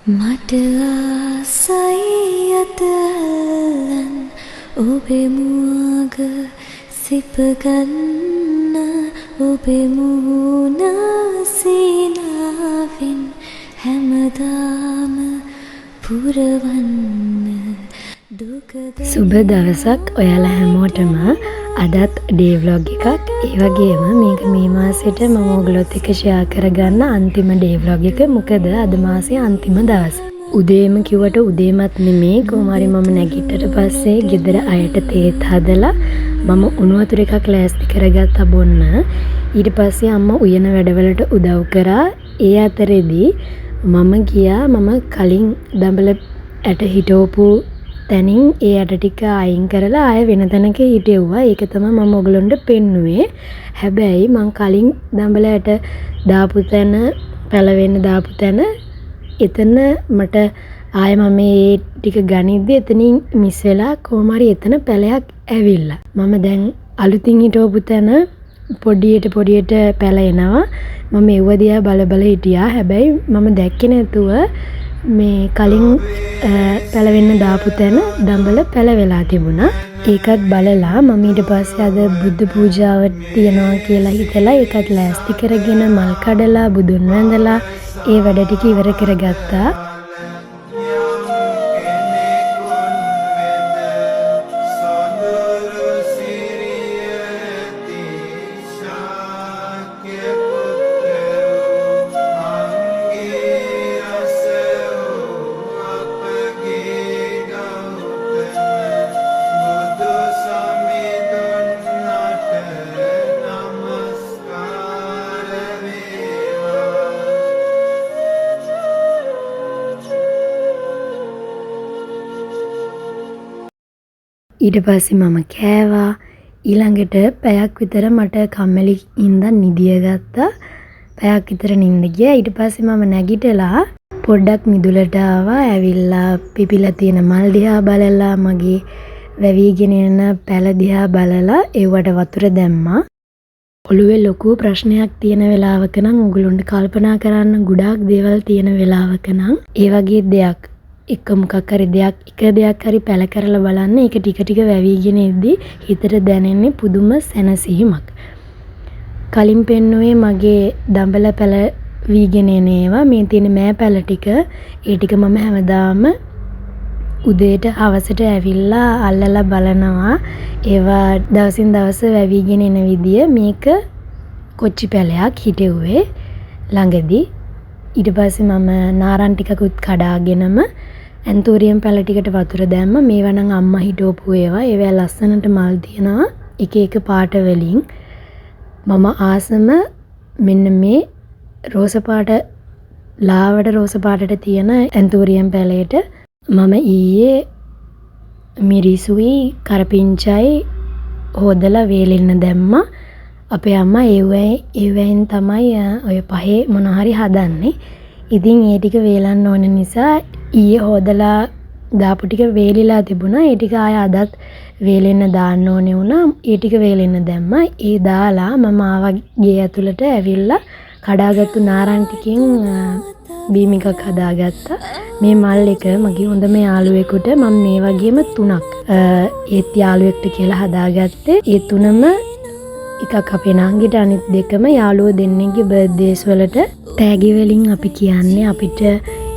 මට ආසයි අතල්ලන් ඔබේ මුවග සිපගන්න ඔබේ මුහුණ සීනාවෙන් හැමදාම පුරවන්න දුකද සුබ දවසක් ඔයාලා හැමෝටම. අදත් ඩේ ව්ලොග් එකක්. ඒ වගේම මේක මේ මාසෙට මම ඔයගොල්ලොත් එක්ක ෂෙයා කරගන්න අන්තිම ඩේ ව්ලොග් එක. මොකද අද මාසේ අන්තිම දවස. උදේම කිව්වට උදේමත් නෙමේ. කොහොම හරි මම නැගිටට පස්සේ ගෙදර අයට තේත් හදලා මම උණු වතුර එකක් ලෑස්ති කරගත්තා බොන්න. ඊට පස්සේ අම්මා උයන වැඩවලට උදව් කරා. ඒ අතරේදී මම ගියා මම කලින් දඹල ඇට හිටවපු තැනින් ඒ ඇට ටික අයින් කරලා ආය වෙන තැනක හිටෙව්වා. ඒක තමයි මම ඔයගලොන්ට පෙන්නුවේ. හැබැයි මං කලින් දඹල ඇට දාපු තැන පැලවෙන්න දාපු තැන එතන මට ආය මම මේ ටික ගනිද්දි එතනින් මිස් වෙලා කොහොම හරි එතන පැලයක් ඇවිල්ලා. මම දැන් අලුතින් හිටවපු තැන පොඩියට පැල එනවා. මම ඒව දිහා බල හිටියා. හැබැයි මම දැක්කේ නැතුව මේ කලින් පැලවෙන්න දාපු තැන දඹල පැල වෙලා තිබුණා. ඒකත් බලලා මම ඊට පස්සේ අද බුද්ධ පූජාව තියනවා කියලා හිතලා ඒකත් ලෑස්ති කරගෙන මල් කඩලා බුදුන් වැඳලා ඒ වැඩ ටික ඉවර කරගත්තා. ඊට පස්සේ මම කෑවා. ඊළඟට පැයක් විතර මට කම්මැලි ඉඳන් නිදිය ගත්තා. පැයක් විතර නිින්ද ගියා. ඊට පස්සේ මම නැගිටලා පොඩ්ඩක් මිදුලට ආවා. ඇවිල්ලා පිපිලා තියෙන මල් දිහා බලලා මගේ වැවිගෙන යන පැල දිහා බලලා ඒවට වතුර දැම්මා. ඔළුවේ ලොකු ප්‍රශ්නයක් තියෙන වෙලාවක නම් උගලුන්ට කල්පනා කරන්න ගොඩාක් දේවල් තියෙන වෙලාවක නම් ඒ වගේ දෙයක් එක මොකක් හරි දෙයක් හරි පැල කරලා බලන්න. ඒක ටික ටික වැවිගෙන ඉද්දි හිතට දැනෙන්නේ පුදුම සැනසීමක්. කලින් පෙන්නුවේ මගේ දඹල පැල වීගෙන එන ඒවා. මේ තියෙන මෑ පැල ටික. ඒ ටික මම හැමදාම උදේට හවසට ඇවිල්ලා අල්ලලා බලනවා. ඒවා දවසින් දවස වැවිගෙන එන විදිය. මේක කොච්චි පැලයක් හිටෙව්වේ ළඟදී. ඊට පස්සේ මම නාරන් ටිකකුත් කඩාගෙනම ඇන්තෝරියම් පැල ටිකට වතුර දැම්ම. මේවා නම් අම්මා හිටවපු ඒවා. ඒවා ලස්සනට මල් තියෙනවා එක එක පාට වලින්. මම ආසම මෙන්න මේ රෝස පාට ලාවට රෝස පාටට තියෙන ඇන්තෝරියම් පැලයට මම ඊයේ මිරිසුයි කරපිංචයි හොදලා වේලෙන්න දැම්මා. අපේ අම්මා ඒවෙන් තමයි ඔය පහේ මොන හරි හදන්නේ. ඉතින් ඒ ටික වේලන්න ඕන නිසා ඊයේ හොදලා දාපු ටික වේලිලා තිබුණා. ඒ ටික ආය අදත් වේලෙන්න දාන්න ඕනේ වුණා. ඒ ටික වේලෙන්න දැම්මා. ඒ දාලා මම ආවා ගේ ඇතුළට ඇවිල්ලා කඩාගත්තු නාරන් ටිකෙන් බීම් එකක් හදාගත්තා. මේ මල් එක මගේ හොඳම යාළුවෙකුට මම මේ වගේම 3ක් ඒත් යාළුවෙක්ට කියලා හදාගත්තේ. ඒ 3ම එකක් අපේ නංගිට අනිත් දෙකම යාළුවෝ දෙන්නෙක්ගේ බර්ත්ඩේස් වලට තෑගි වලින් අපි කියන්නේ අපිට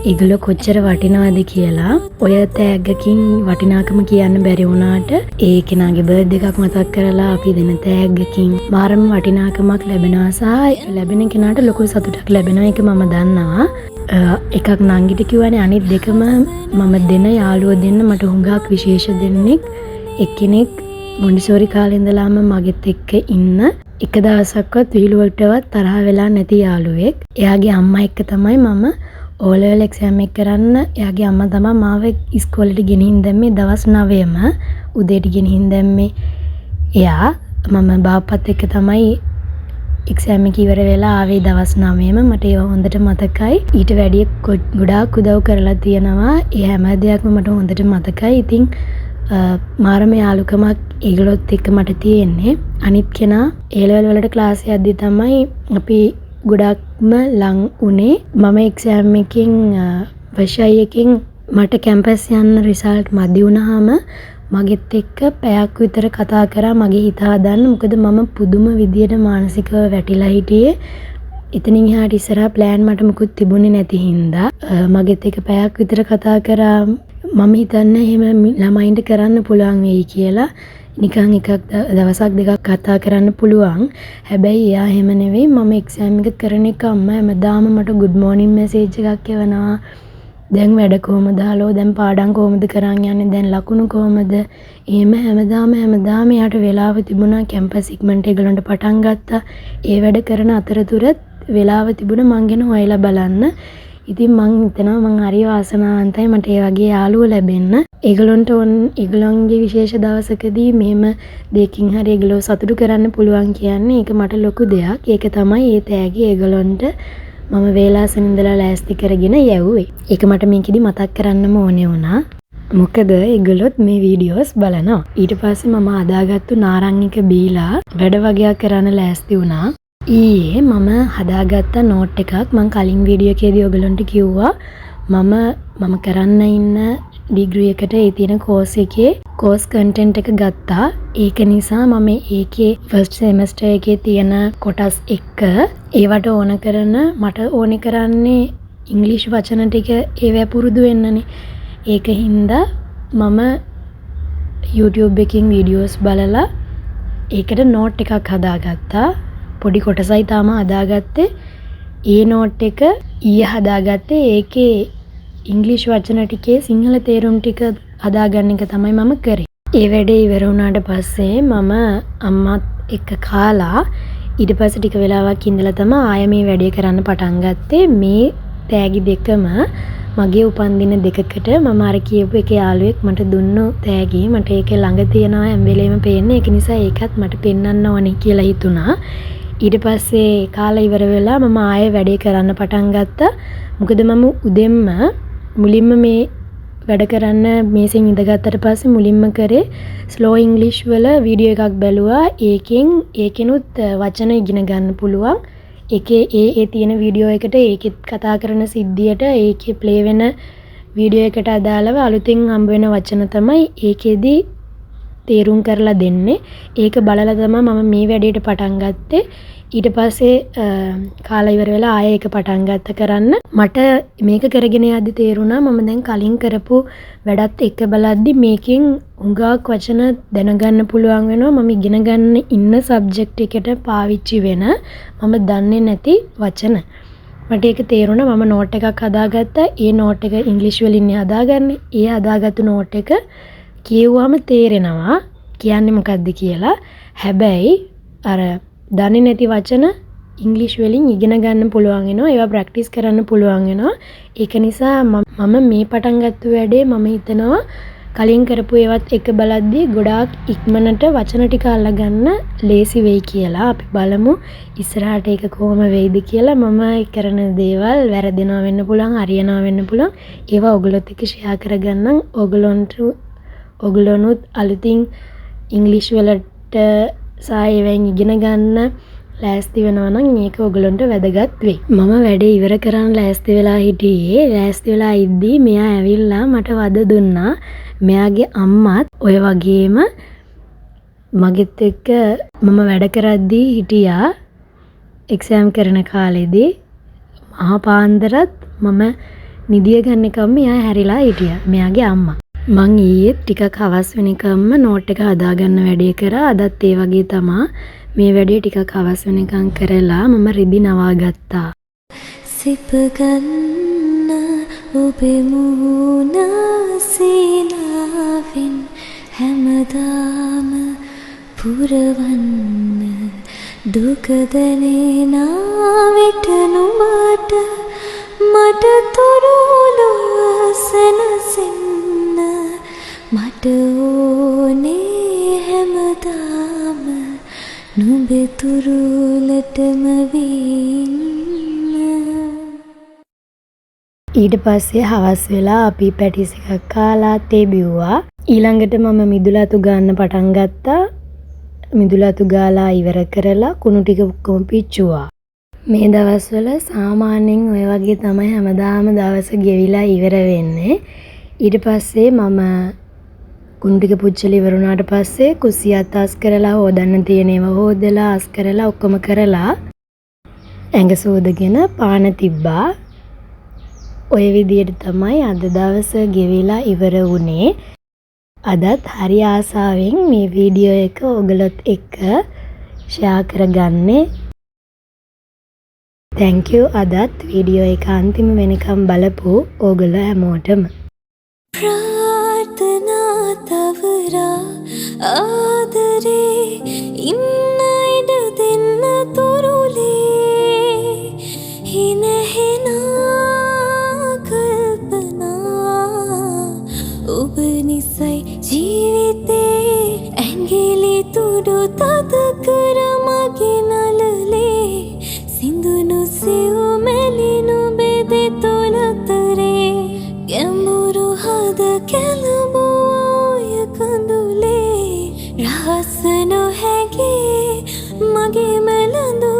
ඒගොල්ලෝ කොච්චර වටිනවද කියලා. ඔය තෑග්ගකින් වටිනාකම කියන්න බැරි වුණාට ඒ කෙනාගේ බර්ත්ඩේ එකක් මතක් කරලා අපි දෙන තෑග්ගකින් මාරම වටිනාකමක් ලැබෙනවා සහ ලැබෙන කෙනාට ලොකු සතුටක් ලැබෙනවා. ඒක මම දන්නවා. එකක් නංගිට කිව්වනේ අනිත් දෙකම මම දෙන යාළුවෝ දෙන්න මට හුඟක් විශේෂ දෙන්නෙක්. එක්කෙනෙක් මොන්ඩිසෝරි කාලේ ඉඳලාම මගෙත් එක්ක ඉන්න එක දවසක්වත් විහිළුවටවත් තරහ වෙලා නැති යාළුවෙක්. එයාගේ අම්මා එක්ක තමයි මම O level exam එක කරන්න එයාගේ අම්මා තමයි මාව ඉස්කෝලේට ගෙනින් දැම්මේ දවස් 9ම උදේට ගෙනින් දැම්මේ. එයා මම බාප්පත් එක්ක තමයි එක්සෑම් එක ඉවර වෙලා ආවේ දවස් 9ම. මට ඒක හොඳට මතකයි. ඊට වැඩිය ගොඩාක් උදව් කරලා තියෙනවා. ඒ හැම දෙයක්ම මට හොඳට මතකයි. ඉතින් මාරම යාළුකමක් ඒගොල්ලොත් එක්ක මට තියෙන්නේ. අනිත් කෙනා A level වලට ක්ලාස් යද්දි තමයි අපි ගොඩක්ම ලං උනේ. මම එක්සෑම් එකෙන් වර්ෂයි එකෙන් මට කැම්පස් යන්න රිසල්ට් මදි වුණාම මගෙත් එක්ක පැයක් විතර කතා කරා මගේ හිත හදන්න. මොකද මම පුදුම විදියට මානසිකව වැටිලා හිටියේ. එතනින් එහාට ඉස්සරහා ප්ලෑන් මට මුකුත් තිබුණේ නැති හින්දා මගෙත් එක්ක පැයක් විතර කතා කරා. මම හිතන්නේ එහෙම ළමයින්ට කරන්න පුළුවන් වෙයි කියලා. නිකන් එකක් දවසක් දෙකක් කතා කරන්න පුළුවන්. හැබැයි එයා එහෙම නෙවෙයි. මම එක්සෑම් එක කරන එක අම්මා හැමදාම මට good morning message එකක් එවනවා. දැන් වැඩ කොහමද? හලෝ දැන් පාඩම් කොහමද කරන් යන්නේ? දැන් ලකුණු කොහමද? එහෙම හැමදාම යාට වෙලාව තිබුණා. කැම්පස් ඉක්මනට ඒගොල්ලන්ට පටන් ගත්තා. ඒ වැඩ කරන අතරතුරත් වෙලාව තිබුණා මං ගැන හොයලා බලන්න. ඉතින් මං හිතනවා මං හරි වාසනාවන්තයි මට ඒ වගේ යාළුවෝ ලැබෙන්න. ඒගොල්ලන්ගේ විශේෂ දවසකදී මෙහෙම දෙකින් හරි ඒගොල්ලෝ සතුටු කරන්න පුළුවන් කියන්නේ ඒක මට ලොකු දෙයක්. ඒක තමයි ඒ තෑගි ඒගොල්ලන්ට මම වේලාසන ඉඳලා ලෑස්ති කරගෙන යවුවේ. ඒක මට මේකෙදි මතක් කරන්නම ඕනේ වුණා. මොකද ඒගොල්ලොත් මේ වීඩියෝස් බලනවා. ඊට පස්සේ මම හදාගත්තු නාරං එක බීලා වැඩ වගේක් කරන්න ලෑස්ති වුණා. ඊයේ මම හදාගත්ත නෝට් එකක් මම කලින් වීඩියෝ එකේදී ඔයගලන්ට කිව්වා මම කරන්න ඉන්න ඩිග්‍රී එකට ඒ තියෙන කෝස් එකේ කෝස් කන්ටෙන්ට් එක ගත්තා. ඒක නිසා මම ඒකේ ෆස්ට් සෙමස්ටර් එකේ තියෙන කොටස් එක ඒවට මට ඕනේ කරන්නේ ඉංග්‍රීසි වචන ටික ඒවැ පුරුදු වෙන්නනේ. ඒක හින්දා මම YouTube එකකින් වීඩියෝස් බලලා ඒකට නෝට් එකක් හදාගත්තා. පොඩි කොටසයි තාම හදාගත්තේ. ඒ නෝට් එක ඊයේ හදාගත්තේ. ඒකේ ඉංග්‍රීසි වචන ටිකේ සිංහල තේරුම් ටික හදාගන්න එක තමයි මම කරේ. ඒ වැඩේ ඉවර වුණාට පස්සේ මම අම්මත් එක්ක කාලා ඊට පස්සේ ටික වෙලාවක් ඉඳලා තමයි ආයෙ මේ වැඩේ කරන්න පටන් ගත්තේ. මේ තෑගි දෙකම මගේ උපන්දින දෙකකට මම අර කියපු එක යාළුවෙක් මට දුන්නු තෑගි. මට ඒක ළඟ තියනවා හැම වෙලේම පේන්නේ. ඒක නිසා ඒකත් මට පෙන්වන්න ඕනේ කියලා හිතුණා. ඊට පස්සේ කාලා ඉවර වෙලා මම ආයෙ වැඩේ කරන්න පටන් ගත්තා. මොකද මම උදෙන්ම මුලින්ම මේ වැඩ කරන්න මේසෙන් ඉඳගත්තට පස්සේ මුලින්ම කරේ ස්ලෝ ඉංග්ලිෂ් වල වීඩියෝ එකක් බැලුවා. ඒකෙනුත් වචන ඉගෙන ගන්න පුළුවන්. ඒ තියෙන වීඩියෝ එකට ඒකෙත් කතා කරන සිද්ධියට ඒකේ ප්ලේ වෙන වීඩියෝ එකට අදාළව අලුතින් හම්බ වෙන වචන තමයි ඒකෙදි තේරුම් කරලා දෙන්නේ. ඒක බලලා තමයි මම මේ වැඩේට පටන් ගත්තේ. ඊට පස්සේ කාලා ඉවර වෙලා ආයෙ ඒක පටන් ගත්ත කරන්න. මට මේක කරගෙන යද්දි තේරුණා මම දැන් කලින් කරපු වැඩත් එක්ක බලද්දි මේකෙන් හුඟක් වචන දැනගන්න පුළුවන් වෙනවා. මම ඉගෙන ගන්න ඉන්න සබ්ජෙක්ට් එකට පාවිච්චි වෙන මම දන්නේ නැති වචන. මට ඒක තේරුණා. මම නෝට් එකක් හදාගත්තා. ඒ නෝට් එක ඉංග්‍රීසි වලින් හදාගන්නේ. ඒ හදාගත්තු නෝට් එක කියුවාම තේරෙනවා කියන්නේ මොකද්ද කියලා. හැබැයි අර දන්නේ නැති වචන ඉංග්‍රීසි වලින් ඉගෙන ගන්න පුළුවන් වෙනවා. ඒවා ප්‍රැක්ටිස් කරන්න පුළුවන් වෙනවා. ඒක නිසා මම මේ පටන් ගත්ත වැඩේ මම හිතනවා කලින් කරපු ඒවත් එක බලද්දී ගොඩාක් ඉක්මනට වචන ටික අල්ලගන්න ලේසි වෙයි කියලා. අපි බලමු ඉස්සරහට ඒක කොහොම වෙයිද කියලා. මම කරන දේවල් වැරදෙනවා වෙන්න පුළුවන්, හරියනවා වෙන්න පුළුවන්. ඒවා ඔයගොල්ලොත් එක්ක ෂෙයා කරගන්නම්. ඔයගොල්ලොනුත් අලුතින් ඉංග්‍රීසි වලට සායවෙන් ඉගෙන ගන්න ලෑස්ති වෙනවා නම් මේක ඔයගොල්ලන්ට වැදගත් වෙයි. මම වැඩේ ඉවර කරන් ලෑස්ති වෙලා හිටියේ. ලෑස්ති වෙලා ඉද්දි මෙයා ඇවිල්ලා මට වද දුන්නා. මෙයාගේ අම්මත් ඔය වගේම මගෙත් එක්ක මම වැඩ කරද්දී හිටියා. එක්සෑම් කරන කාලෙදී මහා පාන්දරත් මම නිදිය ගන්න කම්ම එයා හැරිලා හිටියා. මෙයාගේ අම්මා. මං ඊයේ ටිකක් හවස් වෙනකම්ම නෝට් එක හදාගන්න වැඩේ කරා. අදත් ඒ වගේ තමා මේ වැඩේ ටිකක් හවස් වෙනකම් කරලා මම රිදි නවා ගත්තා. සිප ගන්න ඔබේ මුණ සීනාවෙන් හැමදාම පුරවන්න දුක දැනෙනා විට නුඹට මට තුරුළු සැනසෙන්න මට ඕනේ හැමදාම නුඹේ තුරුලටම වෙන්න. ඊට පස්සේ හවස් වෙලා අපි පැටිස් එකක් කාලා තේ බිව්වා. ඊළඟට මම මිදුලතු ගන්න පටන් ගත්තා. මිදුලතු ගාලා ඉවර කරලා කුණු ටික ඔක්කොම පිච්චුවා. මේ දවස්වල සාමාන්‍යයෙන් ඔය වගේ තමයි හැමදාම දවස ගෙවිලා ඉවර වෙන්නේ. ඊට පස්සේ මම කුණු ටික පුච්චලා ඉවර වුණාට පස්සේ කුස්සියත් අස් කරලා හොදන්න තියෙන ඒවා හොදලා අස් කරලා ඔක්කොම කරලා ඇඟ සෝදගෙන පාන තිබ්බා. ඔය විදියට තමයි අද දවස ගෙවිලා ඉවර වුණේ. අදත් හරි ආසාවෙන් මේ වීඩියෝ එක ඔයගලත් එක්ක ෂෙයා කරගන්නේ. Thank you අදත් වීඩියෝ එක අන්තිම වෙනකම් බලපු ඔයගොල්ලෝ හැමෝටම. ප්‍රාර්ථනා තවරා ආදරේ ඉන්න ඉඩ දෙන්න තුරුලේ හිනහෙනා කල්පනා ඔබ නිසයි ජීවිතේ ඇඟිලි තුඩු තද කර මගේ නලලේ සිඳුනු සිව් මෙලිනු බෙදෙ තොලතරේ ගැඹුරු හද කැළඹුවෝය කඳුලේ රහස නොහැගේ මගේ මැලඳු